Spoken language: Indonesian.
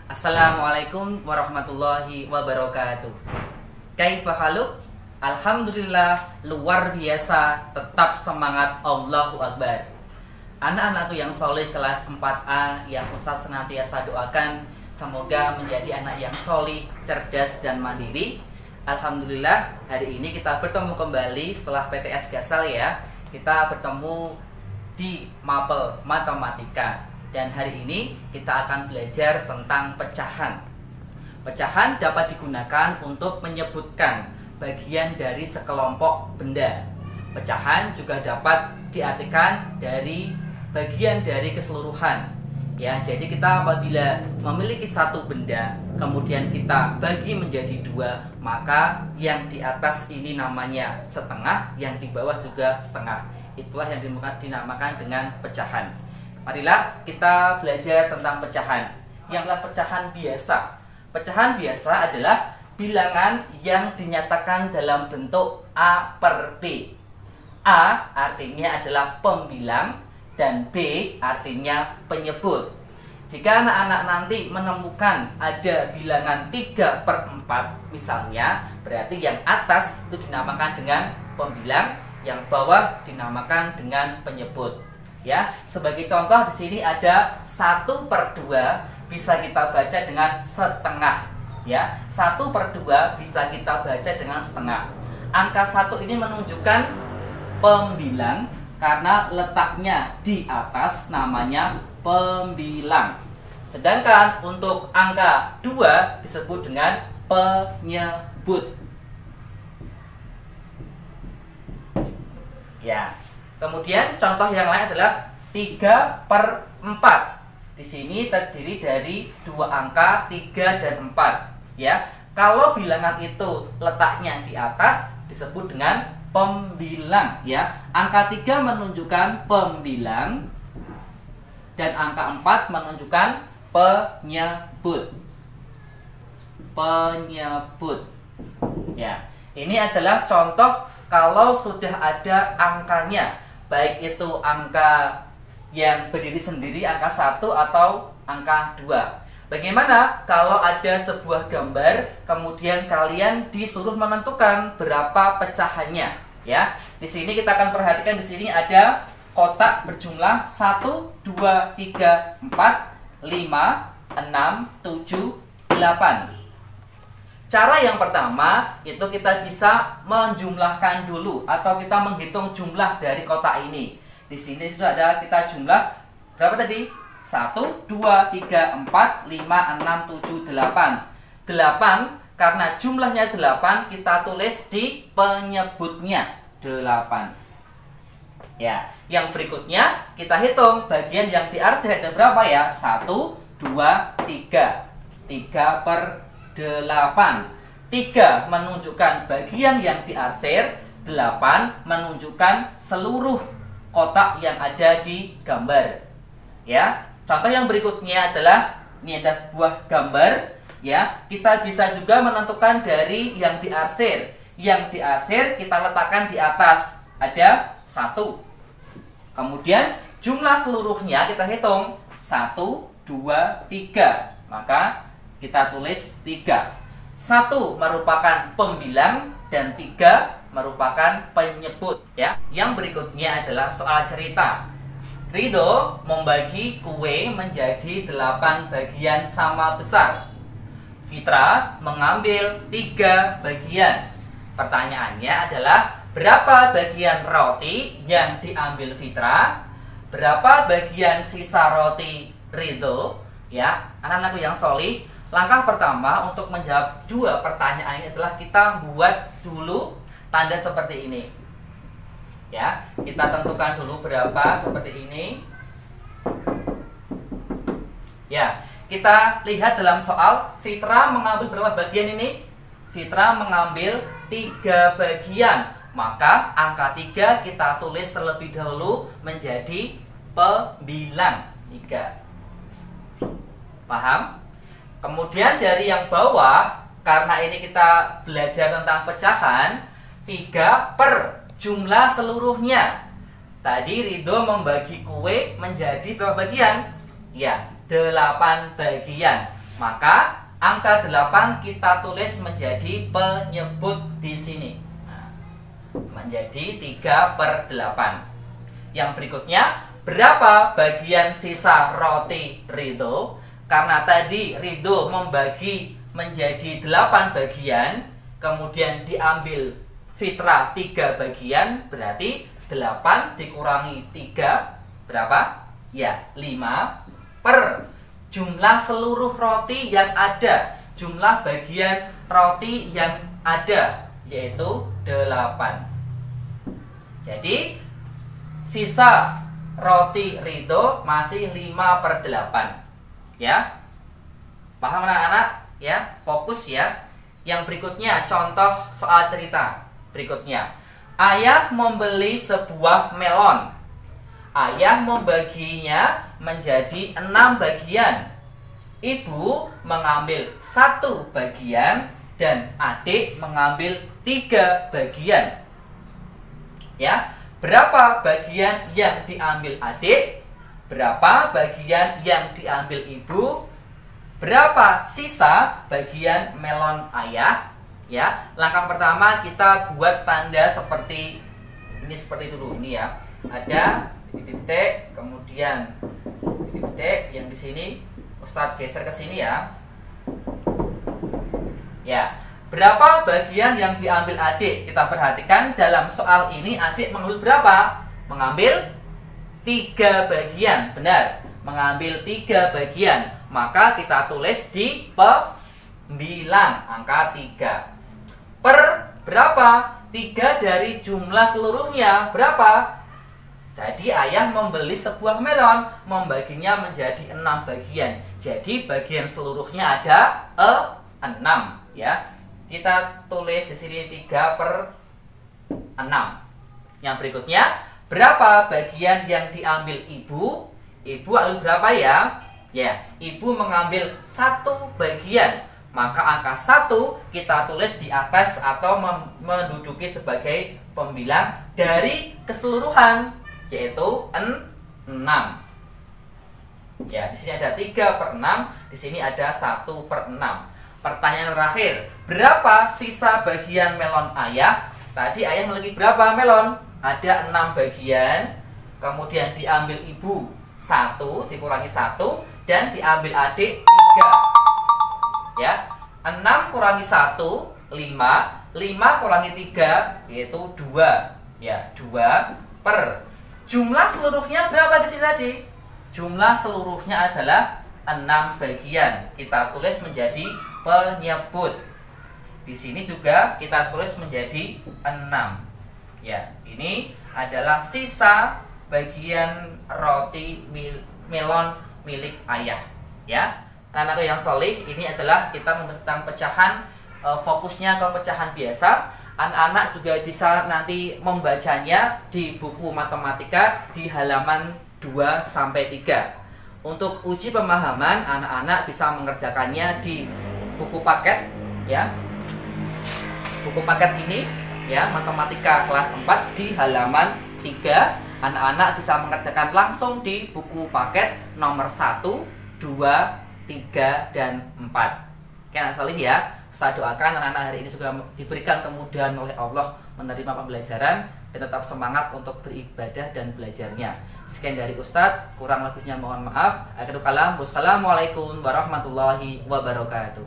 Assalamualaikum warahmatullahi wabarakatuh. Kaifa haluk? Alhamdulillah, luar biasa, tetap semangat, Allahu Akbar. Anak-anakku yang soleh kelas 4A yang Ustaz senantiasa doakan, semoga menjadi anak yang soleh, cerdas, dan mandiri. Alhamdulillah, hari ini kita bertemu kembali setelah PTS Gasal ya. Kita bertemu di Mapel Matematika. Dan hari ini kita akan belajar tentang pecahan. Pecahan dapat digunakan untuk menyebutkan bagian dari sekelompok benda. Pecahan juga dapat diartikan dari bagian dari keseluruhan. Ya, jadi kita apabila memiliki satu benda, kemudian kita bagi menjadi dua, maka yang di atas ini namanya setengah, yang di bawah juga setengah. Itulah yang dinamakan dengan pecahan. Marilah kita belajar tentang pecahan. Yang adalah pecahan biasa. Pecahan biasa adalah bilangan yang dinyatakan dalam bentuk A per B. A artinya adalah pembilang dan B artinya penyebut. Jika anak-anak nanti menemukan ada bilangan 3 per 4 misalnya, berarti yang atas itu dinamakan dengan pembilang, yang bawah dinamakan dengan penyebut. Ya, sebagai contoh di sini ada 1 per 2 bisa kita baca dengan setengah. Ya, 1 per 2 bisa kita baca dengan setengah. Angka 1 ini menunjukkan pembilang karena letaknya di atas, namanya pembilang. Sedangkan untuk angka 2 disebut dengan penyebut. Ya. Kemudian contoh yang lain adalah 3 per 4. Di sini terdiri dari dua angka 3 dan 4. Ya, kalau bilangan itu letaknya di atas disebut dengan pembilang. Ya, angka 3 menunjukkan pembilang dan angka 4 menunjukkan penyebut. Penyebut. Ya, ini adalah contoh kalau sudah ada angkanya. Baik itu angka yang berdiri sendiri, angka 1 atau angka 2. Bagaimana kalau ada sebuah gambar, kemudian kalian disuruh menentukan berapa pecahannya? Ya, di sini kita akan perhatikan di sini ada kotak berjumlah 1, 2, 3, 4, 5, 6, 7, 8. Cara yang pertama itu kita bisa menjumlahkan dulu atau kita menghitung jumlah dari kotak ini. Di sini sudah ada kita jumlah berapa tadi? 1, 2, 3, 4, 5, 6, 7, 8. 8 karena jumlahnya 8 kita tulis di penyebutnya 8. Ya, yang berikutnya kita hitung bagian yang diarsir ada berapa ya? 1, 2, 3. 3 per 8. 3 menunjukkan bagian yang diarsir, 8 menunjukkan seluruh kotak yang ada di gambar. Ya, contoh yang berikutnya adalah ini ada sebuah gambar, ya. Kita bisa juga menentukan dari yang diarsir. Yang diarsir kita letakkan di atas. Ada 1. Kemudian jumlah seluruhnya kita hitung 1, 2, 3. Maka kita tulis 3. 1 merupakan pembilang dan 3 merupakan penyebut. Ya. Yang berikutnya adalah soal cerita. Ridho membagi kue menjadi 8 bagian sama besar. Fitra mengambil 3 bagian. Pertanyaannya adalah berapa bagian roti yang diambil Fitra? Berapa bagian sisa roti Ridho? Ya, anak-anakku yang solih, langkah pertama untuk menjawab 2 pertanyaan ini adalah kita buat dulu tanda seperti ini. Ya, kita tentukan dulu berapa seperti ini. Ya, kita lihat dalam soal Fitra mengambil berapa bagian ini? Fitra mengambil 3 bagian. Maka angka 3 kita tulis terlebih dahulu menjadi pembilang 3. Paham? Kemudian dari yang bawah, karena ini kita belajar tentang pecahan, 3 per jumlah seluruhnya. Tadi Ridho membagi kue menjadi berapa bagian? Ya, 8 bagian. Maka angka 8 kita tulis menjadi penyebut di sini. Nah, menjadi 3/8. Yang berikutnya, berapa bagian sisa roti Ridho? Karena tadi Ridho membagi menjadi 8 bagian, kemudian diambil Fitra 3 bagian, berarti 8 dikurangi 3 berapa? Ya, 5 per jumlah seluruh roti yang ada, jumlah bagian roti yang ada, yaitu 8. Jadi sisa roti Ridho masih 5/8. Ya, paham anak-anak? Ya, fokus ya. Yang berikutnya contoh soal cerita berikutnya. Ayah membeli sebuah melon. Ayah membaginya menjadi 6 bagian. Ibu mengambil 1 bagian dan adik mengambil 3 bagian. Ya, berapa bagian yang diambil adik? Berapa bagian yang diambil ibu? Berapa sisa bagian melon ayah? Ya, langkah pertama kita buat tanda seperti ini, seperti dulu ini ya. Ada titik, kemudian titik yang di sini. Ustadz geser ke sini ya. Ya, berapa bagian yang diambil adik? Kita perhatikan dalam soal ini adik mengambil berapa? Mengambil 3 bagian. Benar, mengambil 3 bagian. Maka kita tulis di pembilang angka 3. Per berapa? 3 dari jumlah seluruhnya berapa? Tadi ayah membeli sebuah melon, membaginya menjadi 6 bagian. Jadi bagian seluruhnya ada 6 ya. Kita tulis di sini 3/6. Yang berikutnya, berapa bagian yang diambil ibu? Ibu ambil berapa ya? Ya, ibu mengambil 1 bagian. Maka angka 1 kita tulis di atas atau menduduki sebagai pembilang dari keseluruhan, yaitu 6. Ya, di sini ada 3/6, di sini ada 1/6. Pertanyaan terakhir, berapa sisa bagian melon ayah? Tadi ayah memiliki berapa melon? Ada 6 bagian. Kemudian diambil ibu 1 dikurangi 1 dan diambil adik 3. Ya, 6 kurangi 1 5, 5 kurangi 3 yaitu 2. Ya, 2 per jumlah seluruhnya berapa di sini tadi? Jumlah seluruhnya adalah 6 bagian. Kita tulis menjadi penyebut. Di sini juga kita tulis menjadi 6. Ya, ini adalah sisa bagian roti melon milik ayah. Ya, anak-anakku yang solih, ini adalah kita tentang pecahan, fokusnya ke pecahan biasa. Anak-anak juga bisa nanti membacanya di buku matematika di halaman 2-3. Untuk uji pemahaman, anak-anak bisa mengerjakannya di buku paket ya. Buku paket ini ya, matematika kelas 4 di halaman 3. Anak-anak bisa mengerjakan langsung di buku paket nomor 1, 2, 3, dan 4. Oke, anak salih ya. Saya doakan anak-anak hari ini juga diberikan kemudahan oleh Allah menerima pembelajaran dan tetap semangat untuk beribadah dan belajarnya. Sekian dari Ustadz, kurang lebihnya mohon maaf. Akhirul kalam, wassalamualaikum warahmatullahi wabarakatuh.